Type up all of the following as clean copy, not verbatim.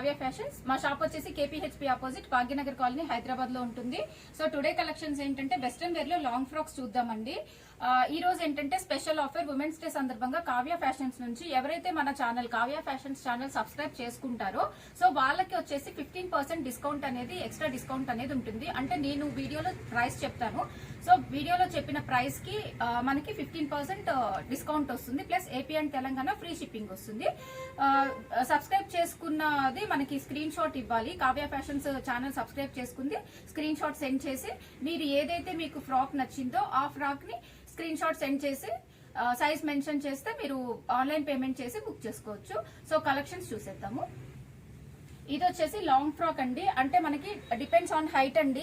Kavya fashions. మా shop వచ్చేసి KPHP opposite Bhagyanagar colony Hyderabad లో ఉంటుంది. సో టుడే కలెక్షన్స్ ఏంటంటే వెస్ట్రన్ వేర్ లో లాంగ్ ఫ్రాక్స్ చూద్దామండి. ఈ రోజు ఏంటంటే స్పెషల్ ఆఫర్ ఉమెన్స్ డే సందర్భంగా కావ్య ఫ్యాషన్స్ నుంచి ఎవరైతే మన channel Kavya fashions channel subscribe చేసుకుంటారో సో వాళ్ళకి వచ్చేసి 15% డిస్కౌంట్ అనేది ఎక్స్ట్రా డిస్కౌంట్ అనేది ఉంటుంది. అంటే నేను వీడియోలో ప్రైస్ చెప్తాను. సో వీడియోలో చెప్పిన ప్రైస్ కి మనకి 15% డిస్కౌంట్ వస్తుంది. Plus AP and Telangana free shipping వస్తుంది. సబ్స్క్రైబ్ చేసుకున్నది మనకి స్క్రీన్ షాట్ ఇవ్వాలి. కావ్య ఫ్యాషన్స్ ఛానల్ సబ్స్క్రైబ్ చేసుకుంది స్క్రీన్ షాట్ సెండ్ చేసి మీరు ఏదైతే మీకు ఫ్రాక్ నచ్చిందో ఆ ఫ్రాక్ ని స్క్రీన్ షాట్ సెండ్ చేసి సైజ్ మెన్షన్ చేస్తే మీరు ఆన్లైన్ పేమెంట్ చేసి బుక్ చేసుకోవచ్చు. సో కలెక్షన్స్ చూసేద్దాము. ఇది వచ్చేసి లాంగ్ ఫ్రాక్ అండి. అంటే మనకి డిపెండ్స్ ఆన్ హైట్ అండి.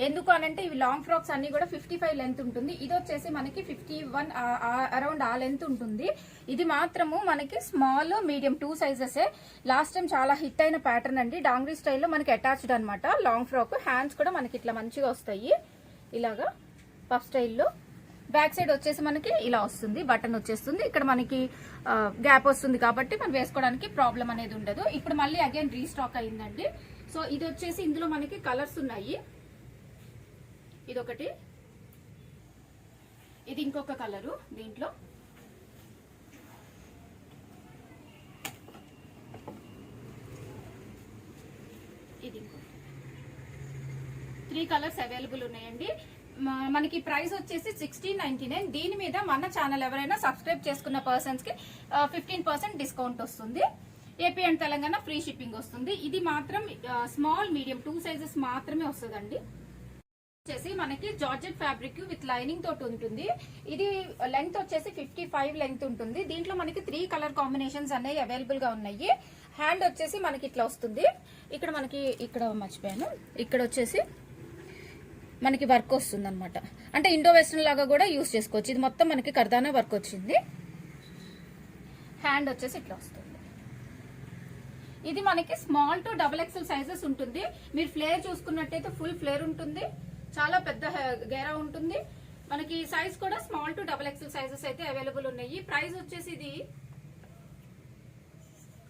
ఎందుకు అనంటే ఇవి లాంగ్ ఫ్రాక్స్ అన్ని కూడా 55 లెంత్ ఉంటుంది. ఇది వచ్చేసి మనకి 51 అరౌండ్ ఆ లెంత్ ఉంటుంది. ఇది మాత్రము మనకి small medium 2 sizes. Last time చాలా హిట్ అయిన ప్యాటర్న్ అండి. డాంగ్రీ స్టైల్లో మనకి అటాచ్డ్ అనమాట లాంగ్ ఫ్రాక్. హ్యాండ్స్ కూడా మనకి ఇట్లా మంచిగా వస్తాయి. ఇలాగా పఫ్ స్టైల్లో. బ్యాక్ సైడ్ వచ్చేసి మనకి ఇలా వస్తుంది. బటన్ వచ్చేస్తుంది. ఇక్కడ మనకి గ్యాప్ వస్తుంది కాబట్టి మనం వేసుకోవడానికి ప్రాబ్లం అనేది ఉండదు. ఇప్పుడు మళ్ళీ అగైన్ రీస్టాక్ అయిందండి. సో ఇది వచ్చేసి ఇందులో మనకి కలర్స్ ఉన్నాయి. ఇదొకటి, ఇది ఇంకొక కలరు దీంట్లో. ఇది 3 కలర్స్ అవైలబుల్ ఉన్నాయండి. మనకి ప్రైస్ వచ్చేసి 1699. దీని మీద మన ఛానల్ ఎవరైనా సబ్స్క్రైబ్ చేసుకున్న పర్సన్స్ కి 15% డిస్కౌంట్ వస్తుంది. AP and Telangana free shipping వస్తుంది. ఇది మాత్రం స్మాల్ మీడియం 2 సైజెస్ మాత్రమే వస్తుందండి. వచ్చేసి మనకి జార్జెట్ ఫ్యాబ్రిక్ విత్ లైనింగ్ తోటి ఉంటుంది. ఇది లెంగ్త్ వచ్చేసి 55 లెంగ్త్ ఉంటుంది. దీంట్లో మనకి 3 కలర్ కాంబినేషన్స్ అనేవి అవైలబుల్ గా ఉన్నాయి. హ్యాండ్ వచ్చేసి మనకి ఇట్లా వస్తుంది. ఇక్కడ మనకి ఇక్కడ మర్చిపోయాను, ఇక్కడ వచ్చేసి మనకి వర్క్ వస్తుంది అనమాట. అంటే ఇండో వెస్టర్న్ లాగా కూడా యూజ్ చేసుకోవచ్చు. ఇది మొత్తం మనకి కర్దానా వర్క్ వచ్చింది. హ్యాండ్ వచ్చేసి ఇట్లా వస్తుంది. ఇది మనకి స్మాల్ టు XXL సైజెస్ ఉంటుంది. మీరు ఫ్లేర్ చూసుకున్నట్టయితే ఫుల్ ఫ్లేర్ ఉంటుంది. చాలా పెద్ద గేరా ఉంటుంది. మనకి సైజ్ కూడా స్మాల్ టు XXL సైజెస్ అయితే అవైలబుల్ ఉన్నాయి. ప్రైస్ వచ్చేసి ఇది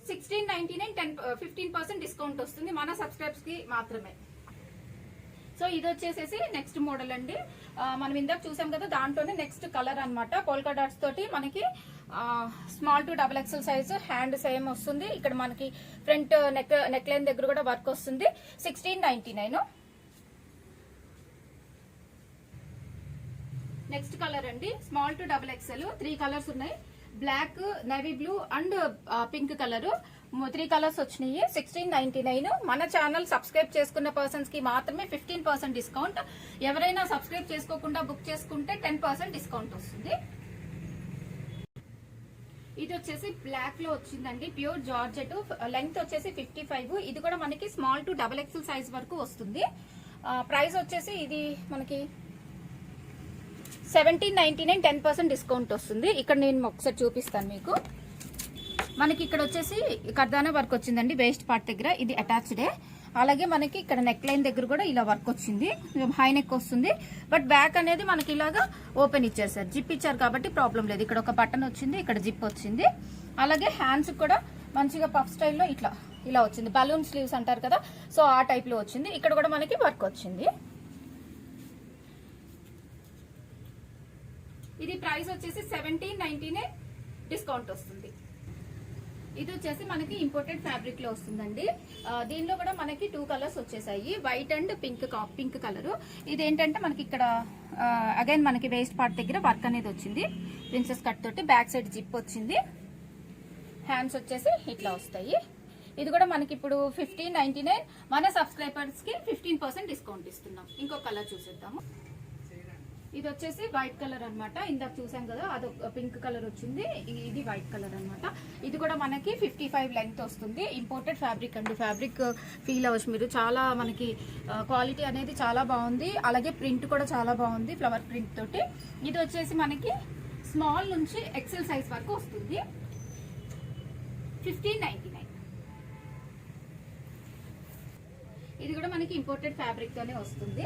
1699. 15% డిస్కౌంట్ వస్తుంది మన సబ్స్క్రైబ్స్ కి మాత్రమే. సో ఇది వచ్చేసేసి నెక్స్ట్ మోడల్ అండి. మనం ఇందాక చూసాం కదా, దాంట్లోనే నెక్స్ట్ కలర్ అనమాట. పోల్కా డాట్స్ తోటి మనకి small to XXL size. Hand same వస్తుంది. ఇక్కడ మనకి ఫ్రంట్ నెక్ లైన్ దగ్గర కూడా వర్క్ వస్తుంది. 1699. నెక్స్ట్ కలర్ అండి, స్మాల్ టు XXL. 3 కలర్స్ ఉన్నాయి. Black, navy blue and pink colour. 3 colours వచ్చినాయి. 1699. మన ఛానల్ సబ్స్క్రైబ్ చేసుకున్న పర్సన్స్ కి మాత్రమే 15% డిస్కౌంట్. ఎవరైనా సబ్స్క్రైబ్ చేసుకోకుండా బుక్ చేసుకుంటే 10% డిస్కౌంట్ వస్తుంది. ఇది వచ్చేసి బ్లాక్ లో వచ్చిందండి. Pure georgette. లెంగ్త్ వచ్చేసి 55. ఇది కూడా మనకి స్మాల్ టు XXL సైజ్ వరకు వస్తుంది. ప్రైస్ వచ్చేసి ఇది మనకి 1799. 10% డిస్కౌంట్ వస్తుంది. ఇక్కడ నేను ఒకసారి చూపిస్తాను మీకు. మనకి ఇక్కడ వచ్చేసి కర్దానా వర్క్ వచ్చిందండి వేస్ట్ పార్ట్ దగ్గర. ఇది అటాచ్డే. అలాగే మనకి ఇక్కడ నెక్ లైన్ దగ్గర కూడా ఇలా వర్క్ వచ్చింది. హై నెక్ వస్తుంది. బట్ బ్యాక్ అనేది మనకి ఇలాగా ఓపెన్ ఇచ్చేసారు. జిప్ ఇచ్చారు కాబట్టి ప్రాబ్లం లేదు. ఇక్కడ ఒక బటన్ వచ్చింది, ఇక్కడ జిప్ వచ్చింది. అలాగే హ్యాండ్స్ కూడా మంచిగా పఫ్ స్టైల్లో ఇలా వచ్చింది. బలూన్ స్లీవ్స్ అంటారు కదా, సో ఆ టైప్ లో వచ్చింది. ఇక్కడ కూడా మనకి వర్క్ వచ్చింది. ఇది ప్రైస్ వచ్చేసి 1799. డిస్కౌంట్ వస్తుంది. ఇది వచ్చేసి మనకి ఇంపోర్టెడ్ ఫ్యాబ్రిక్ లో వస్తుందండి. దీనిలో కూడా మనకి 2 కలర్స్ వచ్చేసాయి, వైట్ అండ్ పింక్ కలర్. ఇది ఏంటంటే మనకి ఇక్కడ అగైన్ మనకి వేస్ట్ పార్ట్ దగ్గర వర్క్ అనేది వచ్చింది. ప్రిన్సెస్ కట్ తోటి. బ్యాక్ సైడ్ జిప్ వచ్చింది. హ్యాండ్స్ వచ్చేసి ఇట్లా వస్తాయి. ఇది కూడా మనకి ఇప్పుడు 1599. మన సబ్స్క్రైబర్స్ కి 15% డిస్కౌంట్ ఇస్తున్నాం. ఇంకో కలర్ చూసేద్దాము. ఇది వచ్చేసి వైట్ కలర్ అనమాట. ఇందాక చూసాం కదా, అదొక పింక్ కలర్ వచ్చింది. ఇది వైట్ కలర్ అనమాట. ఇది కూడా మనకి 55 లెంగ్త్ వస్తుంది. ఇంపోర్టెడ్ ఫ్యాబ్రిక్ అండి. ఫ్యాబ్రిక్ ఫీల్ అవ్వచ్చు మీరు. చాలా మనకి క్వాలిటీ అనేది చాలా బాగుంది. అలాగే ప్రింట్ కూడా చాలా బాగుంది, ఫ్లవర్ ప్రింట్ తోటి. ఇది వచ్చేసి మనకి స్మాల్ నుంచి XL సైజ్ వరకు వస్తుంది. 1599. ఇది కూడా మనకి ఇంపోర్టెడ్ ఫ్యాబ్రిక్ తోనే వస్తుంది.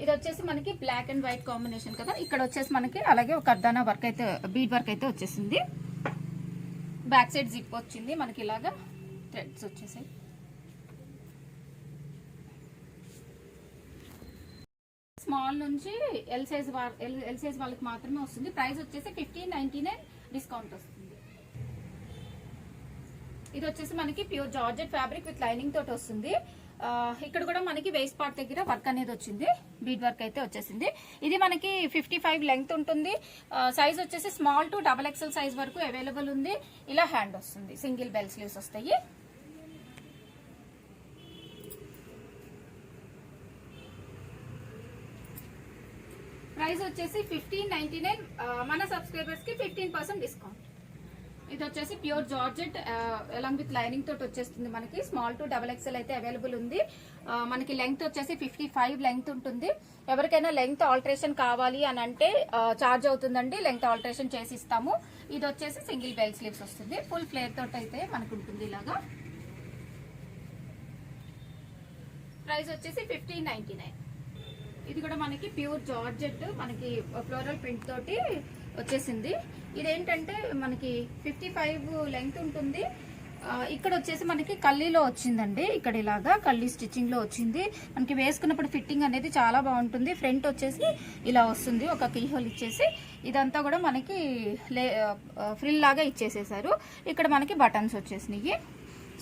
ఇది వచ్చేసి మనకి బ్లాక్ అండ్ వైట్ కాంబినేషన్ కదా. ఇక్కడ వచ్చేసి మనకి అలాగే ఒక కర్దానా వర్క్ అయితే, బీడ్ వర్క్ అయితే వచ్చేసింది. బ్యాక్ సైడ్ జిప్ వచ్చింది మనకి ఇలాగా థ్రెడ్స్ వచ్చేసాయి. స్మాల్ నుంచి ఎల్ సైజ్ వాళ్ళకి మాత్రమే వస్తుంది. ప్రైస్ వచ్చేసి 1599 డిస్కౌంట్ వస్తుంది. ఇది వచ్చేసి మనకి pure georgette fabric with lining తోటి వస్తుంది. ఇక్కడ కూడా మనకి వేస్ట్ పార్ట్ దగ్గర వర్క్ అనేది వచ్చింది, బీడ్ వర్క్ అయితే వచ్చేసింది. ఇది మనకి 55 లెంగ్త్ ఉంటుంది. సైజ్ వచ్చేసి స్మాల్ టు XXL సైజ్ వరకు అవైలబుల్ ఉంది. ఇలా హ్యాండ్ వస్తుంది, సింగిల్ బెల్ స్లీవ్స్ వస్తాయి. ప్రైస్ వచ్చేసి 1599. మన సబ్స్క్రైబర్స్ కి 15% డిస్కౌంట్. ఇది వచ్చేసి pure georgette along with lining తోటి వచ్చేస్తుంది. మనకి స్మాల్ టు XXL అయితే అవైలబుల్ ఉంది. మనకి లెంగ్త్ వచ్చేసి 55 లెంగ్త్ ఉంటుంది. ఎవరికైనా లెంగ్త్ ఆల్టరేషన్ కావాలి అని అంటే చార్జ్ అవుతుందండి, లెంగ్త్ ఆల్టరేషన్ చేసి ఇస్తాము. ఇది వచ్చేసి సింగిల్ బెల్ స్లీవ్స్ వస్తుంది. ఫుల్ ఫ్లేర్ తోటి అయితే మనకు ఉంటుంది ఇలాగా. ప్రైస్ వచ్చేసి 1599. ఇది కూడా మనకి ప్యూర్ జార్జెట్, మనకి ఫ్లోరల్ ప్రింట్ తోటి వచ్చేసింది. ఇదేంటంటే మనకి 55 లెంగ్త్ ఉంటుంది. ఇక్కడ వచ్చేసి మనకి కల్లీలో వచ్చిందండి. ఇక్కడ ఇలాగా కల్లీ స్టిచ్చింగ్ లో వచ్చింది. మనకి వేసుకున్నప్పుడు ఫిట్టింగ్ అనేది చాలా బాగుంటుంది. ఫ్రంట్ వచ్చేసి ఇలా వస్తుంది, ఒక కీ హోల్ ఇచ్చేసి ఇదంతా కూడా మనకి ఫ్రిల్ లాగా ఇచ్చేసేసారు. ఇక్కడ మనకి బటన్స్ వచ్చేసినాయి.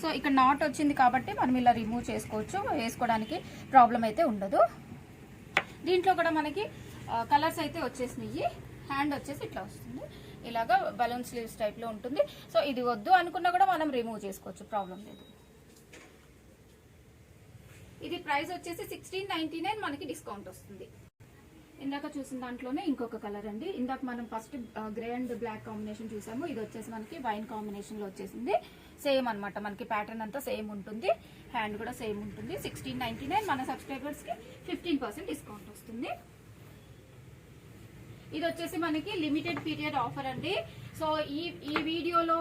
సో ఇక్కడ నాట్ వచ్చింది కాబట్టి మనం ఇలా రిమూవ్ చేసుకోవచ్చు, వేసుకోవడానికి ప్రాబ్లం అయితే ఉండదు. దీంట్లో కూడా మనకి కలర్స్ అయితే వచ్చేసినాయి. హ్యాండ్ వచ్చేసి ఇట్లా వస్తుంది, ఇలాగా బలూన్ స్లీవ్స్ టైప్ లో ఉంటుంది. సో ఇది వద్దు అనుకున్నా కూడా మనం రిమూవ్ చేసుకోవచ్చు, ప్రాబ్లం లేదు. ఇది ప్రైస్ వచ్చేసి 1699, మనకి డిస్కౌంట్ వస్తుంది. ఇందాక చూసిన దాంట్లోనే ఇంకొక కలర్ అండి. ఇందాక మనం first grey and black combination చూసాము. ఇది వచ్చేసి మనకి వైన్ కాంబినేషన్ లో వచ్చేసింది. సేమ్ అన్నమాట, మనకి ప్యాటర్న్ అంతా సేమ్ ఉంటుంది, హ్యాండ్ కూడా సేమ్ ఉంటుంది. 1699. మన సబ్స్క్రైబర్స్ కి 15% డిస్కౌంట్ వస్తుంది. ఇది వచ్చేసి మనకి లిమిటెడ్ పీరియడ్ ఆఫర్ అండి. సో ఈ వీడియోలో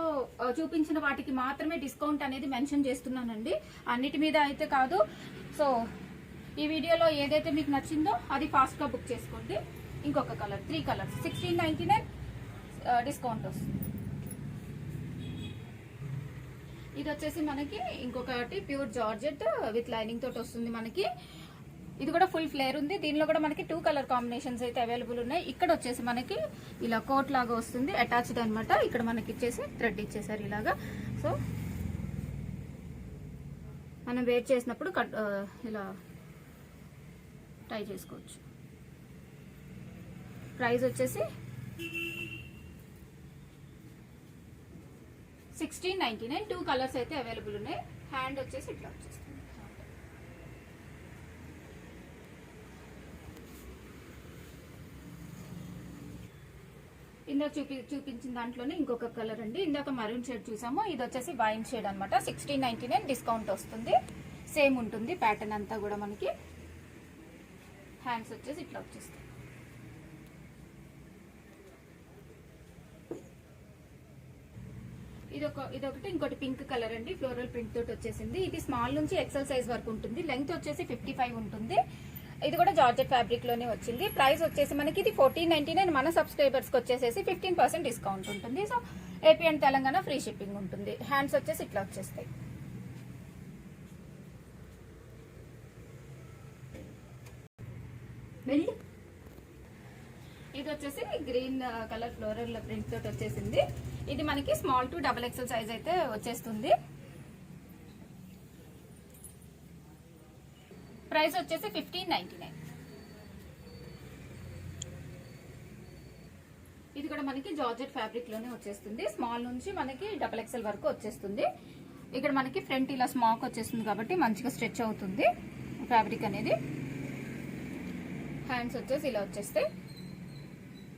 చూపించిన వాటికి మాత్రమే డిస్కౌంట్ అనేది మెన్షన్ చేస్తున్నానండి, అన్నిటి మీద అయితే కాదు. సో ఈ వీడియోలో ఏదైతే మీకు నచ్చిందో అది ఫాస్ట్ గా బుక్ చేసుకోండి. ఇంకొక కలర్, 3 కలర్స్ 1699 డిస్కౌంట్ వస్తుంది. ఇది వచ్చేసి మనకి ఇంకొకటి ప్యూర్ జార్జెట్ విత్ లైనింగ్ తోటి వస్తుంది. మనకి ఇది కూడా ఫుల్ ఫ్లేర్ ఉంది. దీనిలో కూడా మనకి 2 కలర్ కాంబినేషన్స్ అయితే అవైలబుల్ ఉన్నాయి. ఇక్కడ వచ్చేసి మనకి ఇలా కోట్ లాగా వస్తుంది, అటాచ్డ్ అనమాట. ఇక్కడ మనకి ఇచ్చేసి థ్రెడ్ ఇచ్చేసారు ఇలాగా. సో మనం వేర్ చేసినప్పుడు ఇలా టై చేసుకోవచ్చు. ప్రైస్ వచ్చేసి 1699. 2 కలర్స్ అయితే అవైలబుల్ ఉన్నాయి. హ్యాండ్ వచ్చేసి ఇట్లా వచ్చేస్తుంది. ఇందాక చూపించిన దాంట్లోనే ఇంకొక కలర్ అండి. ఇందాక మరూన్ షేడ్ చూసాము, ఇది వచ్చేసి వైన్ షేడ్ అనమాట. 1699 డిస్కౌంట్ వస్తుంది. సేమ్ ఉంటుంది ప్యాటర్న్ అంతా కూడా. మనకి హ్యాండ్స్ వచ్చేసి ఇట్లా వచ్చేస్తాయి. ఇదొకటి, ఇంకోటి పింక్ కలర్ అండి, ఫ్లోరల్ ప్రింట్ తోటి వచ్చేసింది. ఇది స్మాల్ నుంచి XL సైజ్ వరకు ఉంటుంది. లెంగ్త్ వచ్చేసి 55 ఉంటుంది. ఇది కూడా జార్జెట్ ఫ్యాబ్రిక్ లోనే వచ్చింది. ప్రైస్ వచ్చేసి మనకి ఇది 1499. మన సబ్స్క్రైబర్స్ కి వచ్చేసేసి 15% డిస్కౌంట్ ఉంటుంది. So AP and Telangana free shipping ఉంటుంది. హ్యాండ్స్ వచ్చేసి ఇట్లా వచ్చేస్తాయి. ఇది వచ్చేసి గ్రీన్ కలర్ ఫ్లోరల్ ప్రింట్ తోటి వచ్చేసింది. ఇది మనకి స్మాల్ టు XXL సైజ్ అయితే వచ్చేస్తుంది. ప్రైస్ వచ్చేసి 1599. ఇది కూడా మనకి జార్జెట్ ఫ్యాబ్రిక్ లోనే వచ్చేస్తుంది. స్మాల్ నుంచి మనకి XXL వరకు వచ్చేస్తుంది. ఇక్కడ మనకి ఫ్రంట్ ఇలా స్మాక్ వచ్చేస్తుంది కాబట్టి మంచిగా స్ట్రెచ్ అవుతుంది ఫ్యాబ్రిక్ అనేది. హ్యాండ్స్ వచ్చేసి ఇలా వచ్చేస్తాయి.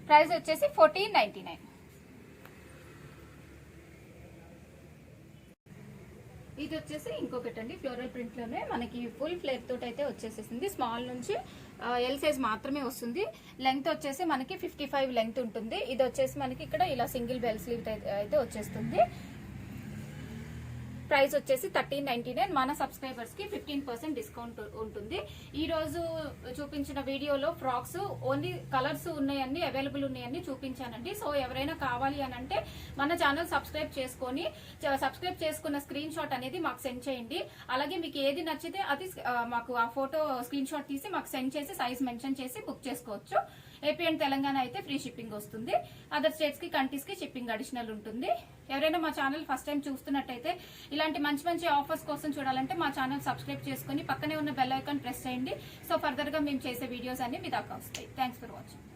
ప్రైస్ వచ్చేసి 1499. ఇది వచ్చేసి ఇంకొకటి అండి, ఫ్లోరల్ ప్రింట్ లోనే మనకి ఫుల్ ఫ్లేర్ తోటి అయితే వచ్చేసేసింది. స్మాల్ నుంచి ఎల్ సైజ్ మాత్రమే వస్తుంది. లెంగ్త్ వచ్చేసి మనకి 55 లెంగ్త్ ఉంటుంది. ఇది వచ్చేసి మనకి ఇక్కడ ఇలా సింగిల్ బెల్ స్లీవ్ అయితే వచ్చేస్తుంది. ప్రైస్ వచ్చేసి 1399. మన సబ్స్క్రైబర్స్ కి 15% డిస్కౌంట్ ఉంటుంది. ఈ రోజు చూపించిన వీడియోలో ఫ్రాక్స్ ఓన్లీ కలర్స్ ఉన్నాయని అవైలబుల్ ఉన్నాయని చూపించానండి. సో ఎవరైనా కావాలి అని అంటే మన ఛానల్ సబ్స్క్రైబ్ చేసుకున్న స్క్రీన్ షాట్ అనేది మాకు సెండ్ చేయండి. అలాగే మీకు ఏది నచ్చితే అది మాకు ఆ ఫోటో స్క్రీన్ షాట్ తీసి మాకు సెండ్ చేసి సైజ్ మెన్షన్ చేసి బుక్ చేసుకోవచ్చు. ఏపీ అండ్ తెలంగాణ అయితే ఫ్రీ షిప్పింగ్ వస్తుంది. అదర్ స్టేట్స్ కి కంట్రీస్ కి షిప్పింగ్ అడిషనల్ ఉంటుంది. ఎవరైనా మా ఛానల్ ఫస్ట్ టైం చూస్తున్నట్టయితే ఇలాంటి మంచి మంచి ఆఫర్స్ కోసం చూడాలంటే మా ఛానల్ సబ్స్క్రైబ్ చేసుకుని పక్కనే ఉన్న బెల్ ఐకాన్ ప్రెస్ చేయండి. సో ఫర్దర్ గా మేము చేసే వీడియోస్ అన్ని మీ దాకా వస్తాయి. Thanks for watching.